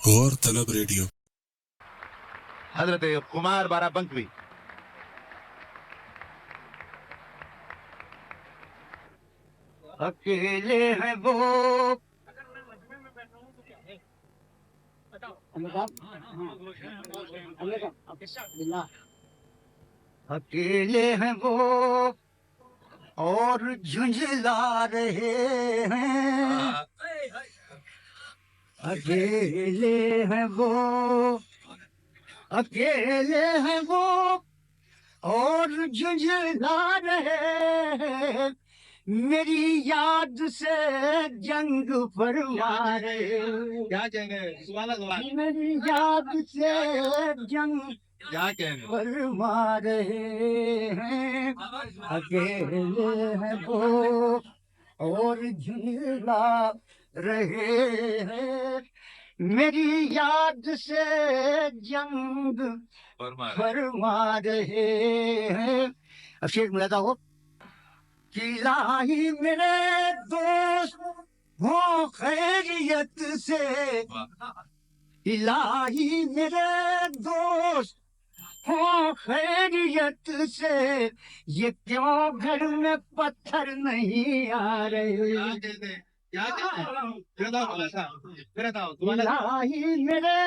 غور طلب ریڈیو حضرت قمار بارہ بنکوی. اکیلے ہیں وہ اکیلے ہیں وہ اور جھنجھلا رہے ہیں. اکیلے ہیں وہ اکیلے ہیں وہ اور جھنجھلا رہے ہیں. میری یاد سے جنگ فرما رہے ہیں. کیا کہیں گے؟ میری یاد سے جنگ کیا کہیں گے؟ فرما رہے ہیں. اکیلے ہیں وہ اور جھنجھلا رہے ہیں. میری یاد سے جنگ فرما رہے ہیں. اب شیخ ملاتا ہو کہ الہی میرے دوست ہو خیریت سے. الہی میرے دوست ہو خیریت سے. یہ کیوں گھر میں پتھر نہیں آ رہے. الہی میرے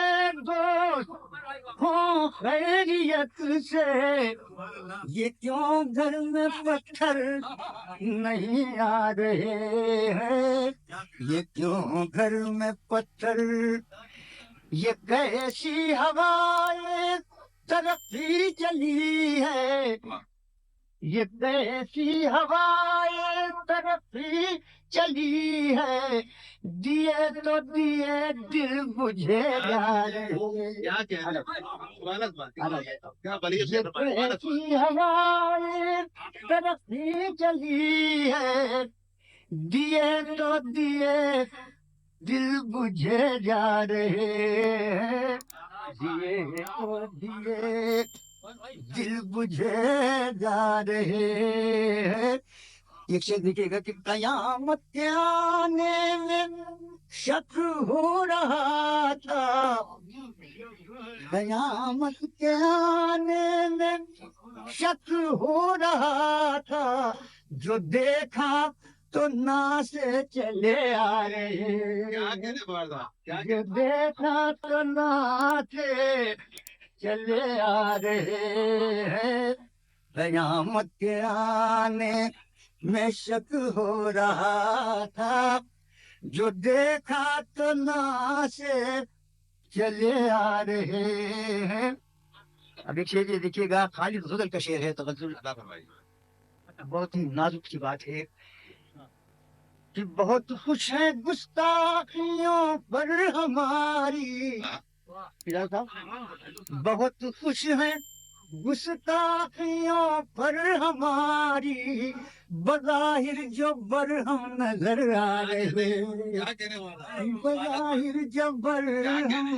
دوست ہو خیریت سے. یہ کیوں گھر میں پتھر نہیں آ رہے ہیں. یہ کیوں گھر میں پتھر. یہ کیسی ہوائیں ترقی چلی ہے. یہ کیسی ہوائیں ترقی چلی ہے. دیے تو دیے دل بجھے جا رہے. یہ کیسی ہوائیں ترقی چلی ہے. دیے تو دیے دل بجھے جا رہے ہیں. دیے تو دیے دل بجھے جا رہے ہیں. ایک شعر دیکھیے گا کہ قیامت کے آنے میں شک ہو رہا تھا. قیامت کے آنے میں شک ہو رہا تھا. جو دیکھا تو نا سے چلے آ رہے ہیں. جو دیکھا تو نا سے چلے آ رہے ہیں. قیامت کے آنے میں شک ہو رہا تھا. جو دیکھا تو نا سے چلے آ رہے ہیں. اب ایک شعر یہ دیکھیے گا خالد غزل کا شعر ہے تغزل. بہت ہی نازک سی بات ہے کہ بہت خوش ہیں گستاخیوں پر ہماری. بہت خوش ہیں گستاخیوں پر ہماری. بظاہر جو برہم نظر آ رہے. بظاہر جو برہم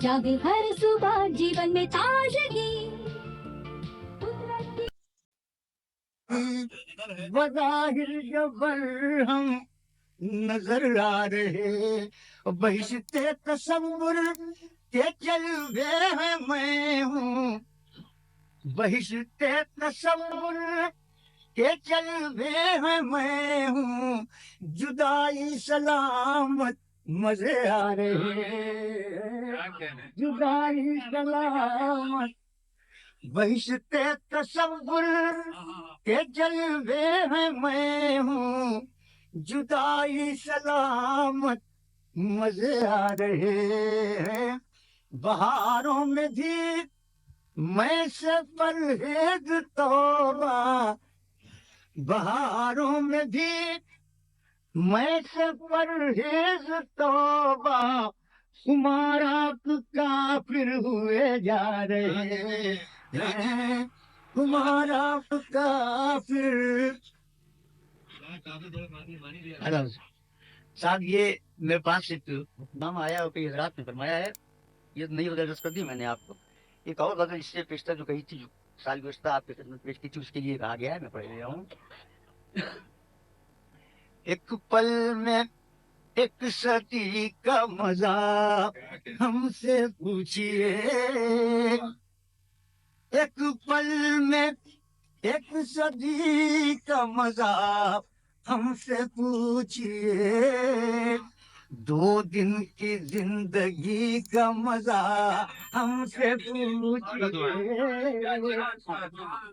جاگے ہر صبح جیون میں تازگی. بظاہر جو برہم نظر آ رہے. بہشت تصور کے جلوے ہیں میں ہوں. بہشت تصور کے جلوے ہیں میں ہوں. جدائی سلامت مزے آ رہے. جدائی سلامت بہشت تصور کے جلوے ہیں میں ہوں. جدائی سلامت مزے آ رہے ہیں. بہاروں میں بھی میں سے پرہیز توبہ. بہاروں میں بھی میں سے پرہیز توبہ. تمہارا کافر ہوئے جا رہے ہیں. تمہارا کافر. صاحب یہ میرے پاس ایک نام آیا اور کئی حضرات نے فرمایا ہے. یہ نئی غزل کر دی میں نے آپ کو. ایک اور غزل اس سے پیشتر جو کہی تھی جو سال گزشتہ آپ کی خدمت پیش کی تھی اس کے لیے کہا گیا ہے. میں پڑھ رہا ہوں. ایک پل میں ایک صدی کا مزہ ہم سے پوچھئے، ایک پل میں ایک صدی کا مزہ ہم سے پوچھئے، 2 دن کی زندگی کا مزہ ہم سے پوچھئے،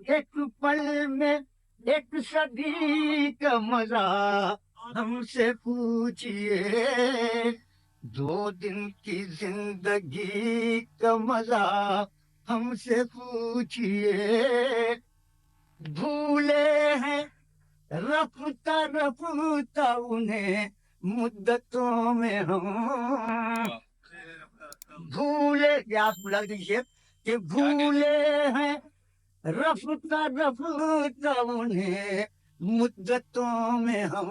ایک پل میں ایک صدی کا مزہ ہم سے پوچھئے، 2 دن کی زندگی کا مزہ ہم سے پوچھئے، بھولے ہیں رفتہ رفتہ انہیں مدتوں میں ہم، بھولے کیا آپ لگ دیجیے کہ بھولے ہیں رفتہ رفتہ انہیں مدتوں میں ہم،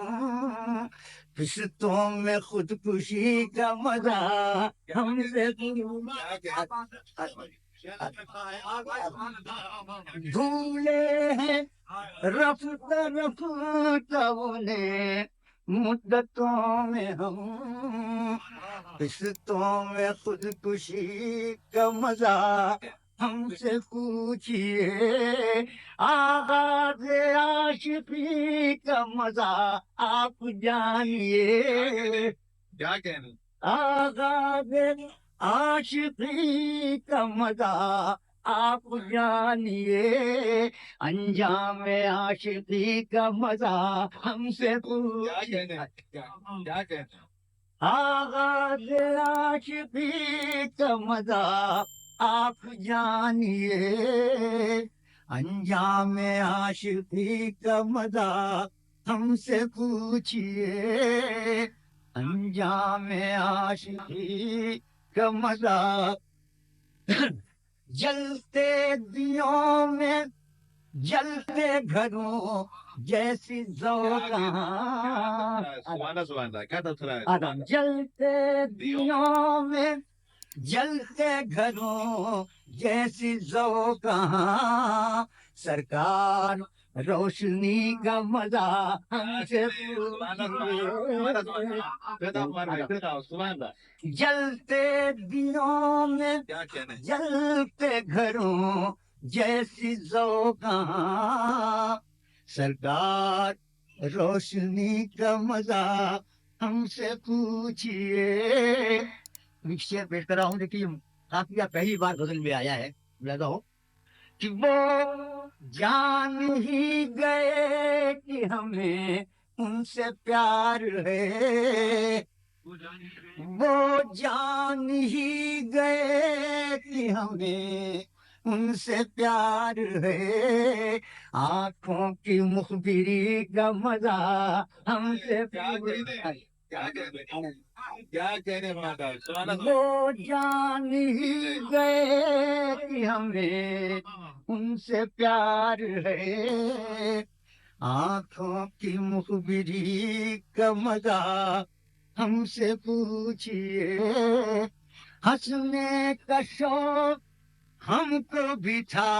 قسطوں میں خودکشی کا مزہ ہم سے بھولے ہیں رفتہ رفتہ انہیں مدتوں میں ہم، قسطوں میں خودکشی کا مزہ ہم سے پوچھئے، آغاز عاشقی کا مزہ آپ جانیے، کیا کہنے آغاز عاشقی کا مزہ آپ جانیے، انجام عاشقی کا مزہ ہم سے پوچھئے، کیا کہنے آغاز عاشقی کا مزہ آپ جانیے، انجام عاشقی کا مزہ ہم سے پوچھئے، انجام عاشقی کا مزہ، جلتے دیوں میں جلتے گھروں جیسی ذوقاں، سبحان اللہ کیا تبصرہ ہے آدم جلتے دیوں میں جلتے گھروں جیسی ذوقاں، سرکار روشنی کا مزہ ہم سے جلتے دیوں میں کیا کہنے جلتے گھروں جیسی ذوقاں، سرکار روشنی کا مزہ ہم سے پوچھئے، شعر پیش کر رہا ہوں، دیکھیے کافی پہلی بار غزل میں آیا ہے، لگا ہو کہ وہ جان ہی گئے کہ ہمیں ان سے پیار ہے، وہ جان ہی گئے کہ ہمیں ان سے پیار ہے، آنکھوں کی مخبری کا مزہ ہم سے کیا کہنے وہ جان ہی گئے کہ ہمیں ان سے پیار ہے، آنکھوں کی مخبری کا مزہ ہم سے پوچھئے، ہنسنے کا شوق ہم کو بھی تھا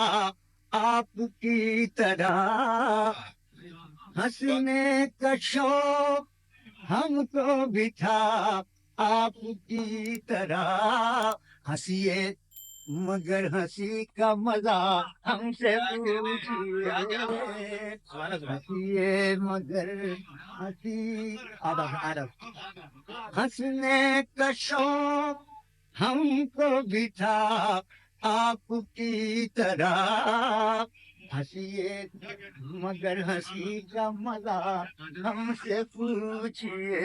آپ کی طرح، ہنسنے کا شوق ہم کو بھی تھا آپ کی طرح، ہنسیے مگر ہنسی کا مزہ ہم سے پوچھئے، ہنسیے مگر ہنسی ہنسنے کا شوق ہم کو بھی تھا آپ کی طرح، ہنسیے مگر ہنسی کا مزہ ہم سے پوچھئے،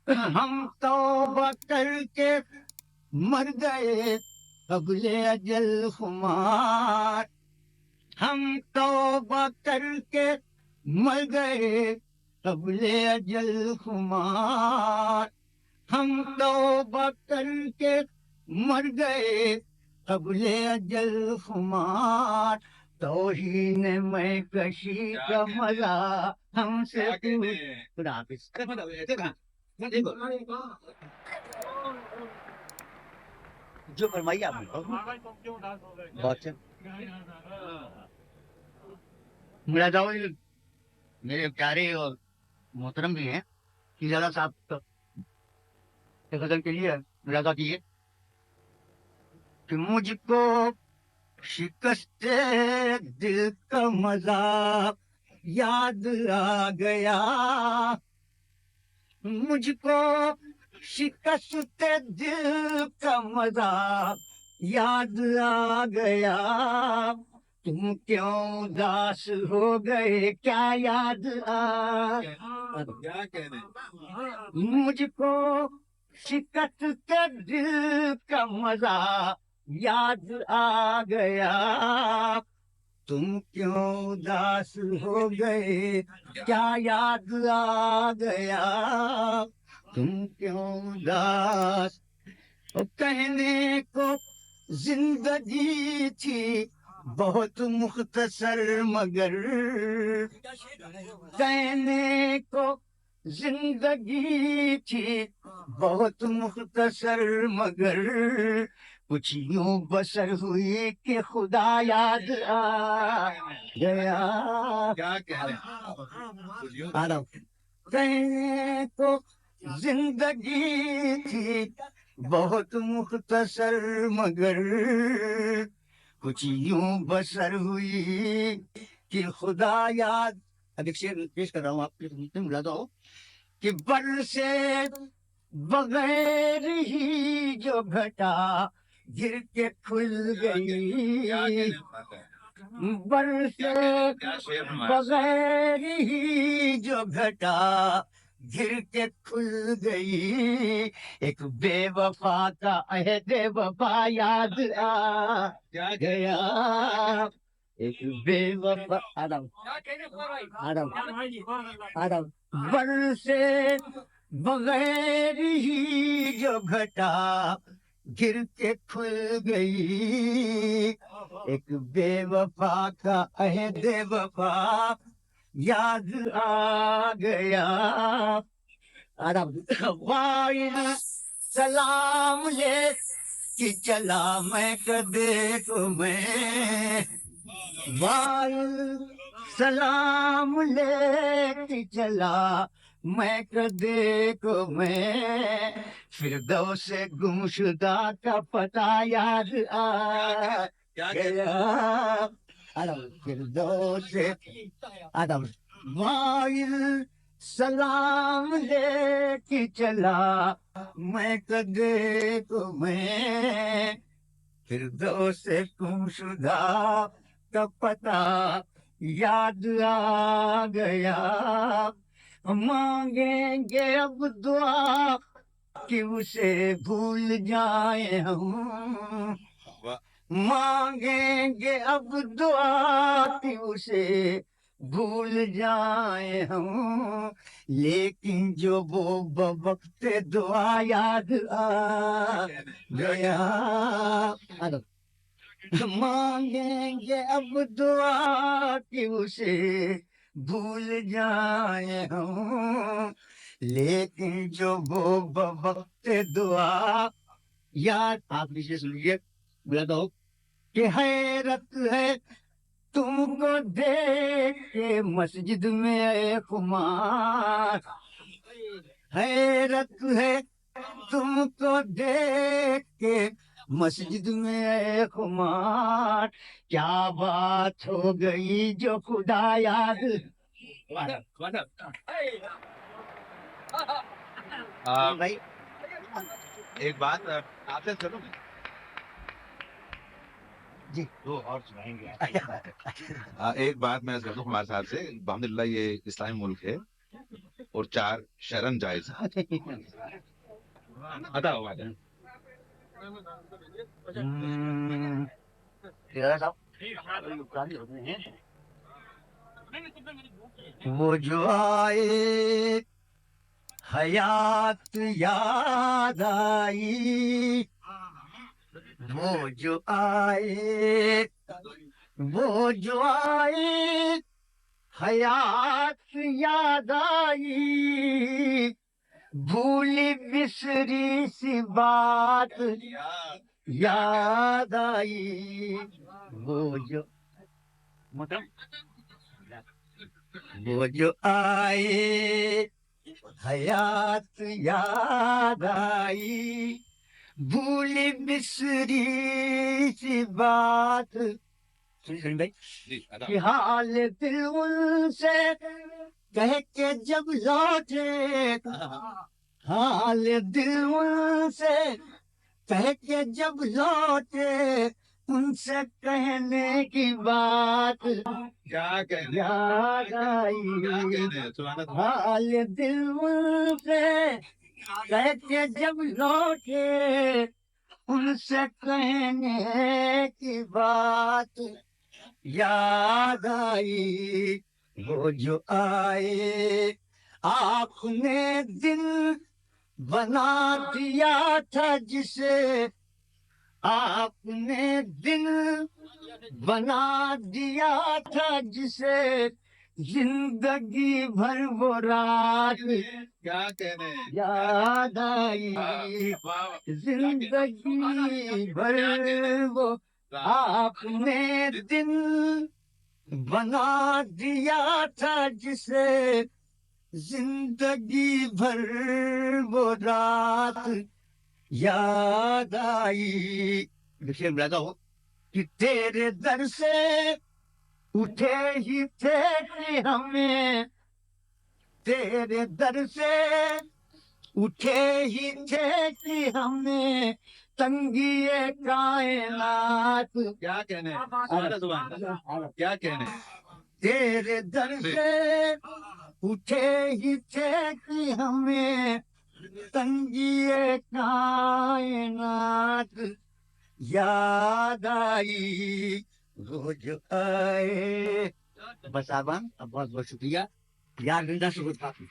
ہم توبہ کر کے مر گئے قبل اجل خمار، ہم توبہ کر کے مر گئے قبل اجل خمار، ہم توبہ کر کے مر گئے قبل اجل خمار، توہین میں کشی کا مزہ ہم سے خدا حافظ۔ جو فرمائیے آپ نے بہت میرا میرے پیارے اور محترم بھی ہیں، زیادہ صاحب ایک غزل کے لیے ملاحظہ کیجیے کہ مجھ کو شکست دل کا مذاق یاد آ گیا مجھ کو شکست دل کا مذاق یاد آ گیا تم کیوں اداس ہو گئے کیا یاد آ کیا کہنے مجھ کو شکست دل کا مزہ یاد آ گیا تم کیوں اداس ہو گئے کیا یاد آ گیا تم کیوں اداس کہنے کو زندگی تھی بہت مختصر مگر کہنے کو زندگی تھی بہت مختصر مگر کچھ یوں بسر ہوئی کہ خدا یاد آ گیا کیا کہنے آرام کہنے کو زندگی تھی بہت مختصر مگر کچھ یوں بسر ہوئی کہ خدا یاد اب ایک شعر پیش کر رہا ہوں آپ کے ملاحظہ ہو کہ بر سے بغیر ہی جو گھٹا گر کے کھل گئی کیا کہنے بر سے کیا شعر میں بغیر ہی جو گھٹا گر کے کھل گئی ایک بے وفا کا عہد وفا یاد آ کیا گیا ایک بے وفا آدم آدم آدم بر سے بغیر ہی جو گھٹا گر کے کھل گئی ایک بے وفا کا عہد وفا یاد آ گیا آدم وائل سلام لے کہ چلا میں کدے کو میں وائل سلام لے کہ چلا میں کدے کو میں فردوس گمشدہ کا پتہ یاد آ کیا کہنے گیا آدم فردوس آدم وائل سلام لے کے چلا میں کدے کو میں فردوس گمشدہ کا پتہ یاد آ گیا مانگیں گے اب دعا کہ اسے بھول جائیں ہم واہ مانگیں گے اب دعا کہ اسے بھول جائیں ہم لیکن جو وہ بوقت دعا یاد آ گیا مانگیں گے اب دعا کہ اسے بھول جائیں ہم لیکن جو وہ بوقت دعا یاد آپ نیچے سن لیجیے بلاتا ہوں کہ حیرت ہے تم کو دیکھ کے مسجد میں اے خمار حیرت ہے تم کو دیکھ کے مسجد میں اے خمار کیا بات ہو گئی جو خدا یاد بھائی ایک بات آپ سے چلو جی دو اور سنائیں گے ایک بات میں کر دوں ہمارے صاحب سے الحمدللہ یہ اسلامی ملک ہے اور 4 شرن جائز ادا ہوا ہے وہ جو آئے حیات یاد آئی وہ جو آئے حیات یاد آئی بھولی بسری سی بات یاد آئی وہ جو آئے حیات یاد آئی بھولی بسری سی بات سنی بھائی جی ادا کہ حال دل ان سے کہہ کے جب لوٹے حال دل ان سے کہہ کے جب لوٹے ان سے کہنے کی بات کیا کہنے یاد کیا آئی کہنے ہیں سبحان اللہ حال دل ان سے کہہ کے جب لوٹے ان سے کہنے کی بات یاد آئی وہ جو آئے آپ نے دل بنا دیا تھا جسے آپ نے دل بنا دیا تھا جسے زندگی بھر وہ رات کیا کہنے ہیں یاد آئی زندگی بھر وہ آپ نے دل بنا دیا تھا جسے زندگی بھر وہ رات یاد آئی دیکھیے رہتا ہو کہ تیرے در سے اٹھے ہی تھے کہ ہمیں تیرے در سے اٹھے ہی تھے کہ ہمیں تنگی کائنات کیا کہنے ہیں سبحان اللہ کیا کہنے ہیں تیرے در سے اٹھے ہی تھے کہ ہمیں تنگی کائنات یاد آئی وہ جو آئے بس آبان اب بہت بہت شکریہ یار زندہ شکر کافی